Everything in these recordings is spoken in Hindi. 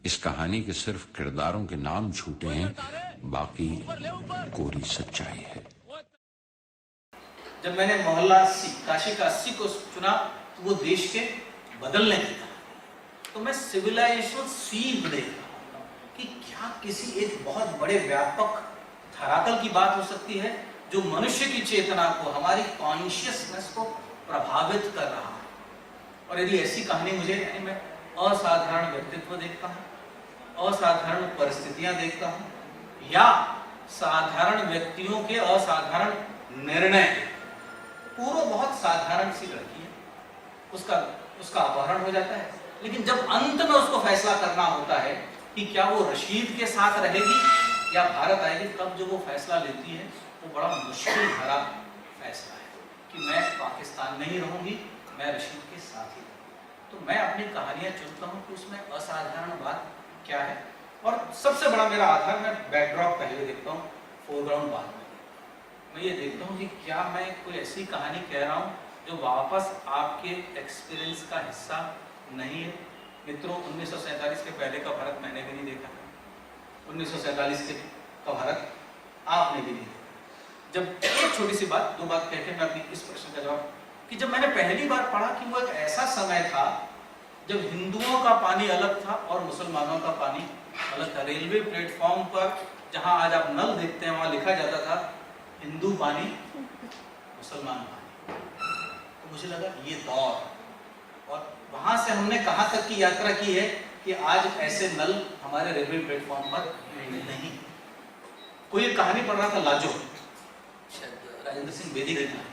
इस कहानी के सिर्फ किरदारों के नाम झूठे हैं, बाकी कोरी सच्चाई है। जब मैंने मोहल्ला 80 काशी का 80 को चुना तो वो देश के बदलने की था, तो मैं सिविलाइजेशन सीख देख रहा हूं कि क्या किसी एक बहुत बड़े व्यापक धरातल की बात हो सकती है जो मनुष्य की चेतना को, हमारी कॉन्शियसनेस को प्रभावित कर रहा है। और यदि ऐसी कहानी मुझे, यानी मैं असाधारण व्यक्तित्व देखता हूँ, असाधारण परिस्थितियां देखता हूँ, या साधारण व्यक्तियों के असाधारण निर्णय, पूर्व बहुत साधारण सी लड़की है, उसका अपहरण हो जाता है, लेकिन जब अंत में उसको फैसला करना होता है कि क्या वो रशीद के साथ रहेगी या भारत आएगी, तब जो वो फैसला लेती है वो बड़ा मुश्किल भरा फैसला है कि मैं पाकिस्तान नहीं रहूंगी, मैं रशीद के साथ ही रहूंगी। तो मैं अपनी कहानियां चुनता हूं कि उसमें असाधारण बात क्या है, और सबसे बड़ा मेरा आधार, मैं बैकड्रॉप पहले देखता हूँ, फोरग्राउंड बाद में। मैं ये देखता हूँ कि क्या मैं कोई ऐसी कहानी कह रहा हूँ जो वापस आपके एक्सपीरियंस का हिस्सा नहीं है। मित्रों, 1947 के पहले का भारत मैंने भी नहीं देखा, 1947 का भारत आपने भी नहीं देखा। जब एक छोटी सी बात, दो बात कह के मैं अपनी इस प्रश्न का जवाब, कि जब मैंने पहली बार पढ़ा कि वो एक ऐसा समय था जब हिंदुओं का पानी अलग था और मुसलमानों का पानी अलग था। रेलवे प्लेटफॉर्म पर जहां आज आप नल देखते हैं वहां लिखा जाता था हिंदू पानी, मुसलमान पानी। तो मुझे लगा ये दौर, और वहां से हमने कहां तक की यात्रा की है कि आज ऐसे नल हमारे रेलवे प्लेटफॉर्म पर नहीं। कोई एक कहानी पढ़ रहा था, लाजो, शायद राजेंद्र सिंह बेदी की कहानी,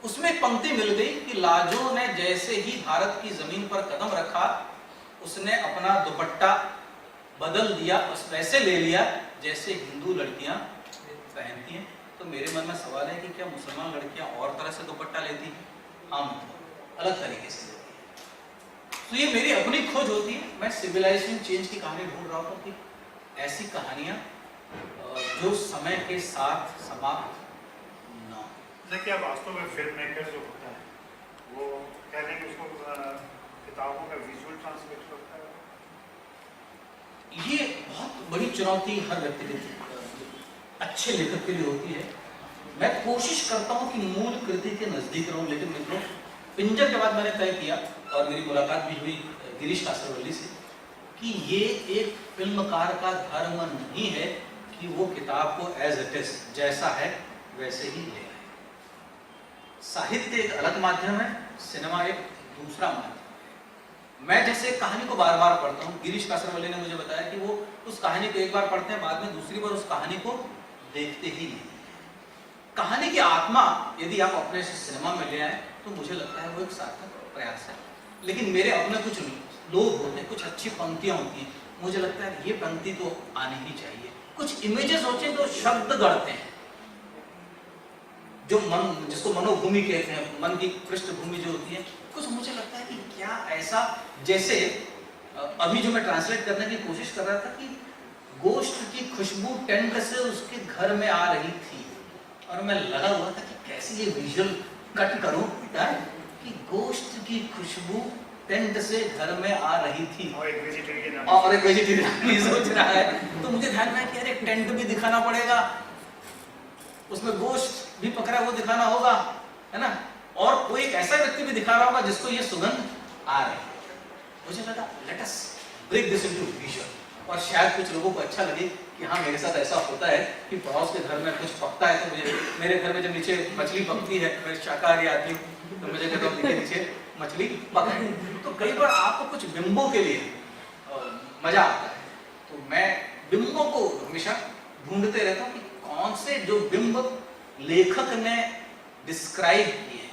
उसमें एक पंक्ति मिल गई कि लाजो ने जैसे ही भारत की जमीन पर कदम रखा, उसने अपना दुपट्टा बदल दिया, बस वैसे ले लिया जैसे हिंदू लड़कियां पहनती हैं। तो मेरे मन में सवाल है कि क्या मुसलमान लड़कियां और तरह से दुपट्टा लेती हैं? हाँ, मतलब अलग तरीके से लेती हैं। तो ये मेरी अपनी खोज होती है, मैं सिविलाइजेशन चेंज की कहानी ढूंढ रहा हूँ कि ऐसी कहानियां जो समय के साथ समाप्त ना हो। क्या वास्तव में फिल्म मेकर जो होता है वो कहने कि उसको किताबों का विजुअल ट्रांसलेशन होता है, ये बहुत बड़ी चुनौती हर व्यक्ति के अच्छे लेखक के लिए होती है। मैं कोशिश करता हूं कि मूल कृति के नजदीक रहूं, लेकिन मित्रों, पिंजर के बाद मैंने तय किया, और मेरी मुलाकात भी हुई गिरीश कासरवल्ली से, कि ये एक फिल्मकार का धर्म नहीं है कि वो किताब को एज इट इज, जैसा है वैसे ही ले आए। साहित्य एक अलग माध्यम है, सिनेमा एक दूसरा माध्यम है। मैं जैसे कहानी को बार बार पढ़ता हूँ, गिरीश कासरवल्ली ने मुझे बताया कि वो उस कहानी को एक बार पढ़ते हैं, बाद में दूसरी बार उस कहानी को देखते ही नहीं। कहानी की आत्मा यदि आप अपने से सिनेमा में ले आए तो मुझे लगता है वो एक सार्थक प्रयास है। लेकिन मेरे अपने कुछ लोग होते हैं, कुछ अच्छी पंक्तियां होती हैं, मुझे लगता है ये पंक्ति तो आनी ही चाहिए। कुछ इमेजेस होते हैं जो शब्द गढ़ते हैं, जो मन, जिसको मनोभूमि कहते हैं, मन की पृष्ठभूमि जो होती है, कुछ मुझे लगता है कि क्या ऐसा, जैसे अभी जो मैं ट्रांसलेट करने की कोशिश कर रहा था कि गोश्त की खुशबू टेंट से उसके घर में आ रही थी, और मैं लगा हुआ था कि कैसे ये विजुअल कट करूं कि गोश्त की खुशबू टेंट से घर में आ रही थी, और एक वेजिटेरियन सोच रहा है। तो मुझे ध्यान में आया कि यार एक टेंट भी दिखाना पड़ेगा, उसमें गोश्त भी पकड़ा वो दिखाना होगा, है ना, और कोई एक ऐसा व्यक्ति भी दिखा रहा होगा जिसको ये सुगंध आ रही है। मुझे लगा let us break this into visual, और शायद कुछ लोगों को अच्छा लगे कि हाँ, मेरे साथ ऐसा होता है कि पड़ोस के घर में कुछ पकता है तो मुझे, मेरे घर में जब नीचे मछली पकती है, मैं शाकाहारी आदमी हूँ, तो मुझे कहता हूँ नीचे मछली पक है। तो कई बार आपको कुछ बिंबों के लिए मजा आता है, तो मैं बिंबों को हमेशा ढूंढते रहता हूँ कि कौन से जो बिंब लेखक ने डिस्क्राइब किए हैं,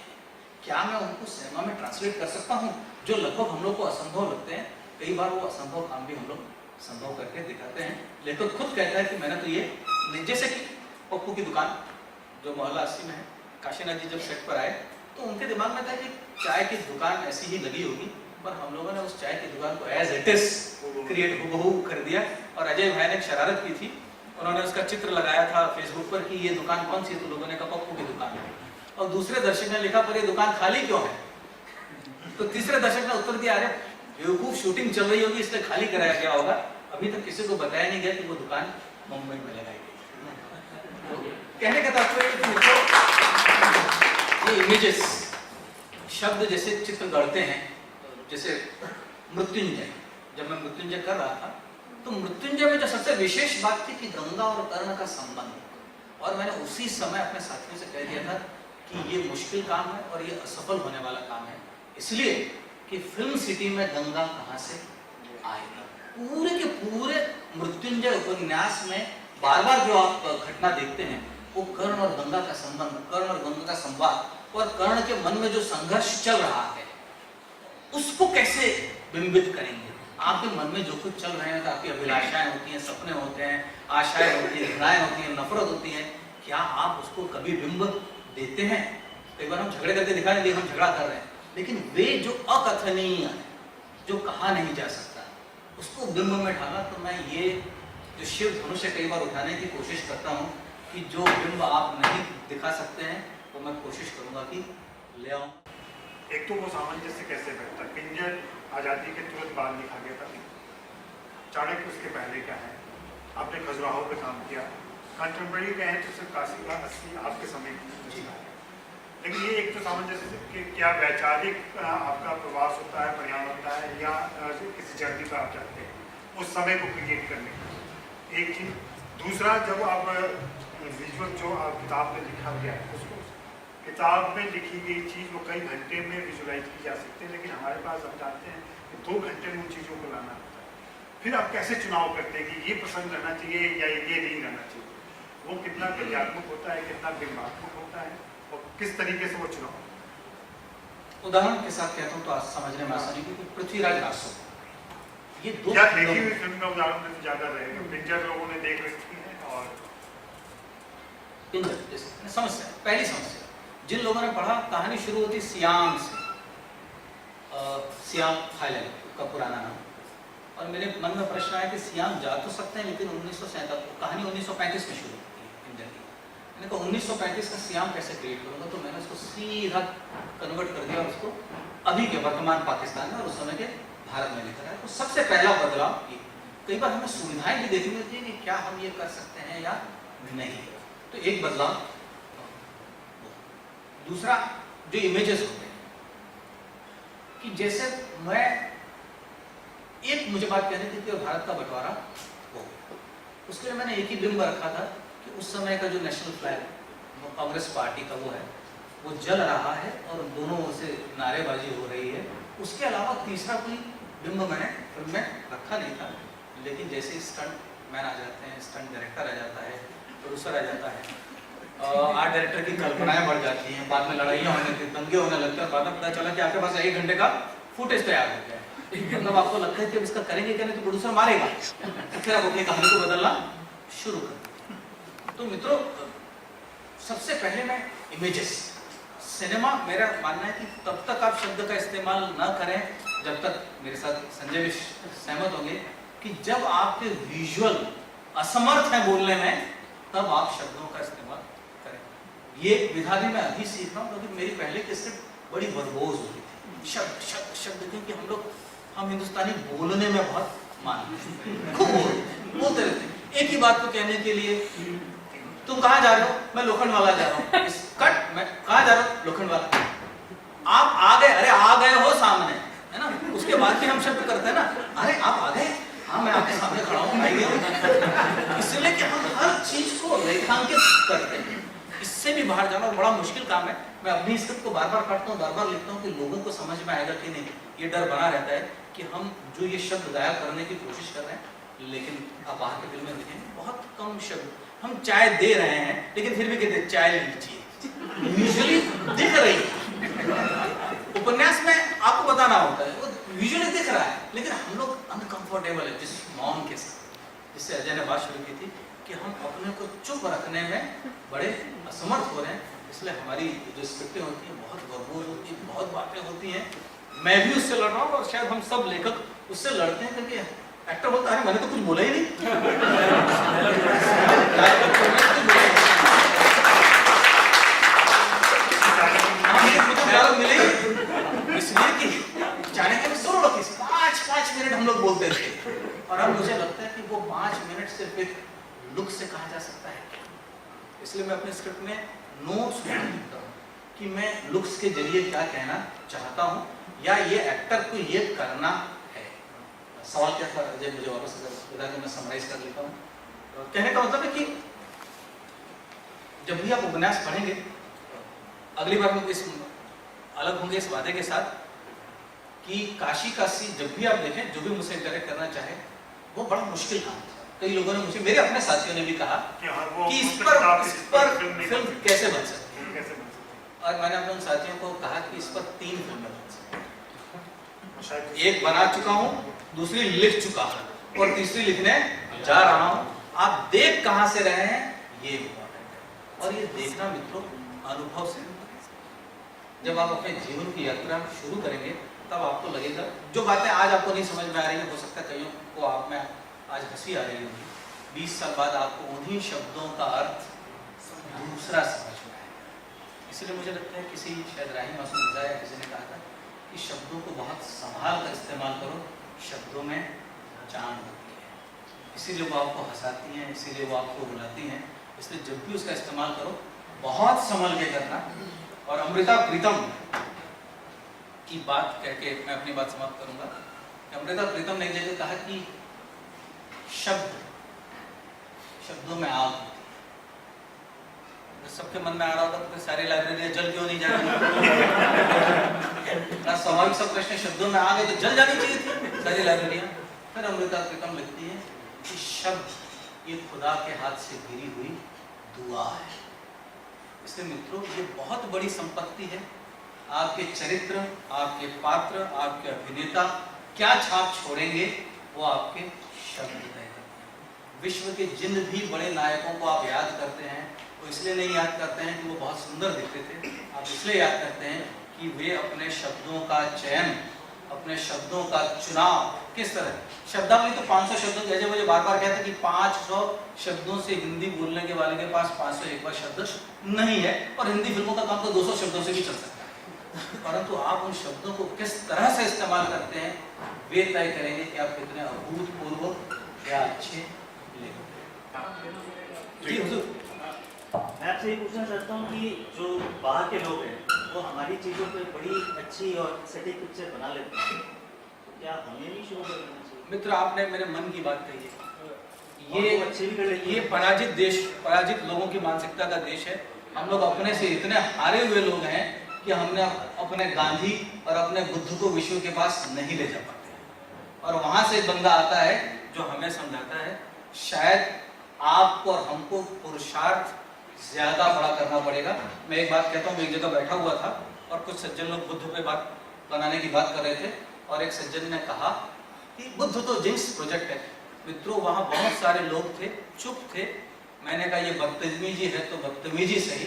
क्या मैं उनको सिनेमा में ट्रांसलेट कर सकता हूँ, जो लगभग हम लोग को असंभव लगते हैं। कई बार वो असंभव काम भी हम लोग संभव करके दिखाते हैं। लेखक खुद कहता है कि मैंने तो ये, जैसे कि पप्पू की दुकान जो मोहल्ला 80 में है, काशीनाथ जी जब सेट पर आए तो उनके दिमाग में था कि चाय की दुकान ऐसी ही लगी होगी, पर हम लोगों ने उस चाय की दुकान को एज इट इज क्रिएट हुबहू कर दिया। और अजय भाई ने एक शरारत की थी, उन्होंने उसका चित्र लगाया था फेसबुक पर कि ये दुकान कौन सी है, तो लोगों ने कहा पप्पू की दुकान है, और दूसरे दर्शक ने लिखा पर ये दुकान खाली क्यों है। तो तीसरे दर्शक ने उत्तर दिया, अरे बेवकूफ शूटिंग चल रही होगी इसलिए खाली कराया गया होगा। अभी तक किसी को बताया नहीं गया कि वो दुकान मुंबई में लगाई गई। कहने का तात्पर्य है कि ये इमेजेस शब्द जैसे चित्र गढ़ते हैं, जैसे मृत्युंजय, जब मैं मृत्युंजय कर रहा था तो मृत्युंजय में जो सबसे विशेष बात थी कि गंगा और कर्ण का संबंध, और मैंने उसी समय अपने साथियों से कह दिया था कि ये मुश्किल काम है और ये असफल होने वाला काम है, इसलिए कि फिल्म सिटी में गंगा कहां से आएगी। पूरे के पूरे मृत्युंजय उपन्यास में बार बार जो आप घटना देखते हैं वो कर्ण और गंगा का संबंध, कर्ण और गंगा का संवाद, और कर्ण के मन में जो संघर्ष चल रहा है उसको कैसे बिंबित करेंगे। आपके मन में जो कुछ चल रहे हैं, तो आपकी अभिलाषाएं होती हैं, सपने होते हैं, आशाएं होती हैं, घृणाएं होती हैं, नफरत होती है, क्या आप उसको कभी बिंब देते हैं? कई बार हम झगड़े करके दिखा देंगे हम झगड़ा कर रहे हैं, लेकिन वे जो अकथनीय है, जो कहा नहीं जा सकता, उसको बिंब में ढाला। तो मैं ये जो शिव धनुष से कई बार उठाने की कोशिश करता हूँ कि जो बिंब आप नहीं दिखा सकते हैं वो मैं कोशिश करूंगा कि ले आऊं। एक तो वो सामंजस्य कैसे बैठता, पिंजर आज़ादी के तुरंत बाद लिखा गया था, चाणक्य उसके पहले क्या है, आपने खजुराहो पे काम किया, कंटेम्प्रेरी का है तो सिर्फ काशी का 80 आपके समय की रचना है। लेकिन ये एक तो सामंजस्य कि क्या वैचारिक आपका प्रवास होता है, प्रयाण होता है, या किसी जर्नी पर आप जाते हैं उस समय को क्रिएट करने का, एक चीज़। दूसरा, जब आप विजुअल जो किताब में लिखा गया है उसको, किताब में लिखी गई चीज़ वो कई घंटे में विजुलाइज की जा सकती है, लेकिन हमारे पास हम जानते हैं कि 2 घंटे में उन चीज़ों को लाना होता है। फिर आप कैसे चुनाव करते हैं कि ये पसंद रहना चाहिए या ये नहीं रहना चाहिए, वो कितना क्रियात्मक होता है, कितना बिंबात्मक होता है, और किस तरीके से वो चुनाव। उदाहरण के साथ कहता हूँ तो आज समझने में आसानी, क्योंकि पृथ्वीराज रासो ये दो क्या देखी हुई फिल्म का उदाहरण में ज़्यादा रहेगा, पिक्चर लोगों ने देख रखी है, और समस्या, पहली समस्या, जिन लोगों ने पढ़ा, कहानी शुरू होती सियाम से, सियाम थाईलैंड का पुराना नाम, और मेरे मन में प्रश्न आया कि सियाम जा तो सकते हैं, लेकिन 1937 कहानी 1935 में शुरू होती है पिंजर की। मैंने कहा 1935 का सियाम कैसे क्रिएट करूंगा, तो मैंने उसको सीधा कन्वर्ट कर दिया उसको अभी के वर्तमान पाकिस्तान में और उस समय के भारत में लेकर आया। तो सबसे पहला बदलाव ये, कई बार हमें सुविधाएं भी देखनी होती है कि क्या हम ये कर सकते हैं या नहीं, तो एक बदलाव। दूसरा, जो इमेजेस होते हैं कि जैसे मैं एक मुझे बात कहनी थी कि भारत का बंटवारा हो, उसके लिए मैंने एक ही बिंब रखा था कि उस समय का जो नेशनल फ्लैग कांग्रेस पार्टी का वो है, वो जल रहा है और दोनों ओर से नारेबाजी हो रही है। उसके अलावा तीसरा कोई बिंब मैंने फिल्म में रखा नहीं था, लेकिन जैसे स्टंट मैन आ जाते हैं, स्टंट डायरेक्टर आ जाता है, प्रोड्यूसर आ जाता है, आर्ट डायरेक्टर की कल्पनाएं बढ़ जाती हैं, बाद में लड़ाइयाँ होने लगती, दंगे होने लगते हैं, बाद में पता चला कि आपके पास 1 घंटे का फुटेज तैयार हो गया है, मतलब आपको लगता है कि अब इसका करेंगे क्या, नहीं तो प्रोड्यूसर मारेगा, फिर आप अपनी कहानी को बदलना शुरू कर। तो मित्रों, सबसे पहले मैं इमेजेस, सिनेमा, मेरा मानना है कि तब तक आप शब्द का इस्तेमाल न करें जब तक, मेरे साथ संजय भी सहमत होंगे, कि जब आपके विजुअल असमर्थ हैं बोलने में, तब आप शब्दों का इस्तेमाल करें। ये विधा भी मैं अभी सीख रहा हूँ, क्योंकि मेरी पहले की स्क्रिप्ट बड़ी वर्बोज होती थी, शब्द शब्द शब्द, क्योंकि हम हिंदुस्तानी बोलने में बहुत खूब बोलते रहते हैं। एक ही बात को कहने के लिए, तुम कहाँ जा रहे हो, मैं लोखंडवाला जा रहा हूँ, कट, मैं कहाँ जा रहा हूँ, लोखंडवाला, आप आ गए, अरे आ गए हो सामने, है ना, उसके बाद भी हम शब्द करते हैं ना, अरे आप आ गए, हाँ मैं आपके सामने खड़ा हूँ, इसलिए कि हम हर चीज को रेखांकित करते हैं। इससे भी बाहर जाना बड़ा मुश्किल काम है। मैं अपनी स्क्रिप्ट को बार बार पढ़ता हूँ, बार बार लिखता हूँ कि लोगों को समझ में आएगा कि नहीं, ये डर बना रहता है कि हम जो ये शब्द गाया करने की कोशिश कर रहे हैं, लेकिन आप बाहर की फिल्में देखेंगे बहुत कम शब्द, हम चाय दे रहे हैं लेकिन फिर भी कहते हैं चाय लीजिए, विजुअली दिख रही है। उपन्यास में आपको बताना होता है, वो विजुअली दिख रहा है, लेकिन हम लोग अनकंफर्टेबल है जिस मौन के साथ, जिससे अजय ने बात शुरू की थी कि हम अपने को चुप रखने में बड़े असमर्थ हो रहे हैं। इसलिए हमारी जो स्क्रिप्टें होती हैं बहुत वर्बोज होती हैं, बहुत बातें होती हैं। मैं भी उससे लड़ रहा हूँ और शायद हम सब लेखक उससे लड़ते हैं, क्योंकि एक्टर बोलता है मैंने तो कुछ बोला ही नहीं। मिले इसलिए कि चाणक्य ने 16 रखी, आज और अब मुझे लगता है कि वो 5 मिनट सिर्फ एक लुक से कहा जा सकता है क्या? इसलिए मैं अपने स्क्रिप्ट में नोट्स लिखता हूँ कि मैं लुक्स के जरिए क्या कहना चाहता हूँ या ये एक्टर को ये करना है। सवाल क्या था अजय, मुझे वापस बता के मैं समराइज कर लेता हूँ। कहने का मतलब है कि जब भी आप उपन्यास पढ़ेंगे, अगली बार हम इस अलग होंगे इस वादे के साथ कि काशी काशी जब भी आप देखें, जो भी मुझसे डायरेक्ट करना चाहे, वो बड़ा मुश्किल काम था। कई लोगों ने मुझे, मेरे अपने साथियों ने भी कहा कि इस पर फिल्म कैसे बन सकती है, और मैंने अपने उन साथियों को कहा कि इस पर 3 फिल्में बन सकती हैं। एक बना चुका हूँ, दूसरी लिख चुका हूँ और तीसरी लिखने जा रहा हूँ। आप देख कहां से रहे हैं ये इम्पोर्टेंट है, और ये देखना मित्रों अनुभव से। जब आप अपने जीवन की यात्रा शुरू करेंगे तब आपको लगेगा जो बातें आज आपको नहीं समझ में आ रही है, हो सकता है कईयों को आप में आज हंसी आ रही होगी, 20 साल बाद आपको उन्हीं शब्दों का अर्थ दूसरा समझ में आएगा। इसलिए मुझे लगता है किसी शायद राही मासूम मिर्जा या किसी ने कहा था कि शब्दों को बहुत संभाल कर इस्तेमाल करो, शब्दों में जान होती है। इसीलिए वो आपको हंसाती हैं, इसीलिए वो आपको बुलाती हैं। इसलिए जब भी उसका इस्तेमाल करो बहुत संभल के करना। और अमृता प्रीतम की बात कह के मैं अपनी बात समाप्त करूंगा। अमृता प्रीतम ने एक जगह कहा कि शब्दों में आग होती है। सबके मन में आ रहा होगा तो सारी लाइब्रेरियां जल क्यों नहीं जा रही? स्वाभाविक सब प्रश्न, शब्दों में आग है तो जल जानी चाहिए थी सारी लाइब्रेरियां। फिर अमृता प्रीतम लिखती है कि शब्द ये खुदा के हाथ से गिरी हुई दुआ है। इसलिए मित्रों ये बहुत बड़ी संपत्ति है। आपके चरित्र, आपके पात्र, आपके अभिनेता क्या छाप छोड़ेंगे वो आपके शब्द तय करते हैं। विश्व के जिन भी बड़े नायकों को आप याद करते हैं वो इसलिए नहीं याद करते हैं कि वो बहुत सुंदर दिखते थे, आप इसलिए याद करते हैं कि वे अपने शब्दों का चयन, अपने शब्दों का चुनाव किस तरह। शब्दावली तो 500 शब्दों, जैसे मुझे बार बार कहते हैं कि 500 शब्दों से हिंदी बोलने के वाले के पास 501 शब्द नहीं है, और हिंदी फिल्मों का काम तो 200 शब्दों से भी चल सकता है। परंतु आप उन शब्दों को किस तरह से इस्तेमाल करते हैं वे तय करेंगे कि आप कितने अभूतपूर्व या अच्छे लेखक हैं। मैं आपसे ये पूछना चाहता हूँ कि जो बाहर के लोग हैं वो हमारी चीज़ों पे बड़ी अच्छी और सटीक पिक्चर बना लेते हैं, तो क्या हमें भी शुरू करना चाहिए? मित्र आपने मेरे मन की बात कही है। ये अच्छी भी कर लेते हैं। ये पराजित देश, पराजित लोगों की मानसिकता का देश है। हम लोग अपने से इतने हारे हुए लोग हैं कि हमने अपने गांधी और अपने बुद्ध को विश्व के पास नहीं ले जा पाते। और वहां से एक बंदा आता है जो हमें समझाता है शायद आपको और हमको पुरुषार्थ ज्यादा बड़ा करना पड़ेगा। मैं एक बात कहता हूँ, मैं एक जगह बैठा हुआ था और कुछ सज्जन लोग बुद्ध पे बात बनाने की बात कर रहे थे, और एक सज्जन ने कहा कि बुद्ध तो जिंस प्रोजेक्ट है। मित्रों वहां बहुत सारे लोग थे, चुप थे। मैंने कहा ये बदतमीजी है तो बदतमीजी सही।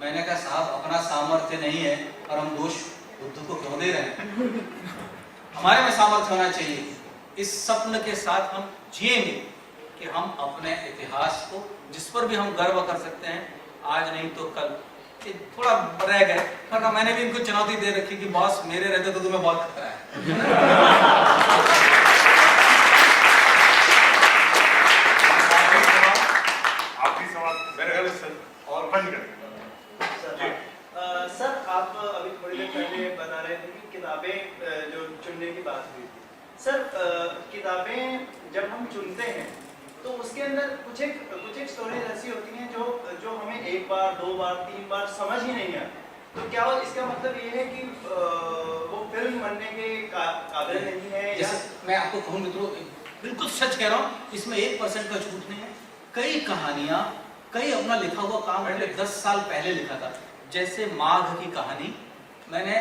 मैंने कहा साहब अपना सामर्थ्य नहीं है और हम दोष बुद्ध को क्यों दे रहे हैं? हमारे में सामर्थ्य होना चाहिए। इस स्वप्न के साथ हम जिएंगे कि हम अपने इतिहास को, जिस पर भी हम गर्व कर सकते हैं, आज नहीं तो कल, थोड़ा रह गए। वरना मैंने भी इनको चुनौती दे रखी कि बॉस मेरे रहते तो तुम्हें बहुत खतरा है। सर आप अभी थोड़ी देर पहले बता रहे थे कि किताबें जो चुनने की बात हुई थी। सर किताबें जब हम चुनते हैं तो उसके अंदर कुछ एक स्टोरीज ऐसी होती हैं जो हमें एक बार, 2 बार, 3 बार समझ ही नहीं आती। तो क्या इसका मतलब ये है कि वो फिल्म बनने के काबिल नहीं है? जैसे मैं आपको कहूँ मित्रों, बिल्कुल सच कह रहा हूँ, इसमें 1% का झूठ नहीं है। कई कहानियां, कई अपना लिखा हुआ काम मैंने 10 साल पहले लिखा था। जैसे माघ की कहानी मैंने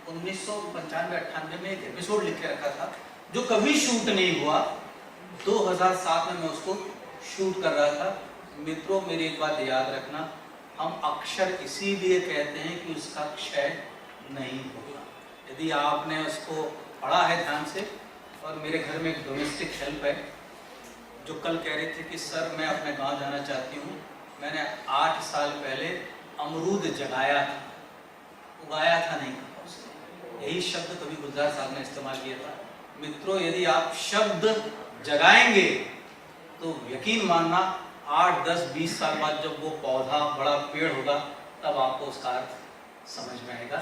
1995-98 में एक एपिसोड लिख के रखा था जो कभी शूट नहीं हुआ। 2007 में मैं उसको शूट कर रहा था। मित्रों मेरी एक बात याद रखना, हम अक्षर इसीलिए कहते हैं कि उसका क्षय नहीं होगा। यदि आपने उसको पढ़ा है ध्यान से, और मेरे घर में एक डोमेस्टिक हेल्प है जो कल कह रही थी कि सर मैं अपने गांव जाना चाहती हूँ। मैंने 8 साल पहले अमरूद जगाया था, उगाया था नहीं था उसने। यही शब्द कभी गुलजार साहब ने इस्तेमाल किया था। मित्रों यदि आप शब्द जगाएंगे तो यकीन मानना 8, 10, 20 साल बाद जब वो पौधा बड़ा पेड़ होगा तब आपको उसका अर्थ समझ में आएगा।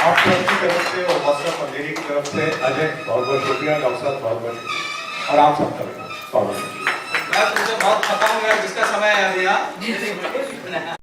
आप सबकी तरफ से और मसरफ अंधेरी की तरफ से अजय बहुत बहुत शुक्रिया, डॉक्टर साहब बहुत बहुत, और आप सब तरफ बहुत बहुत मैं तुमसे बहुत थका हूँ यार, जिसका समय है अभी यहाँ।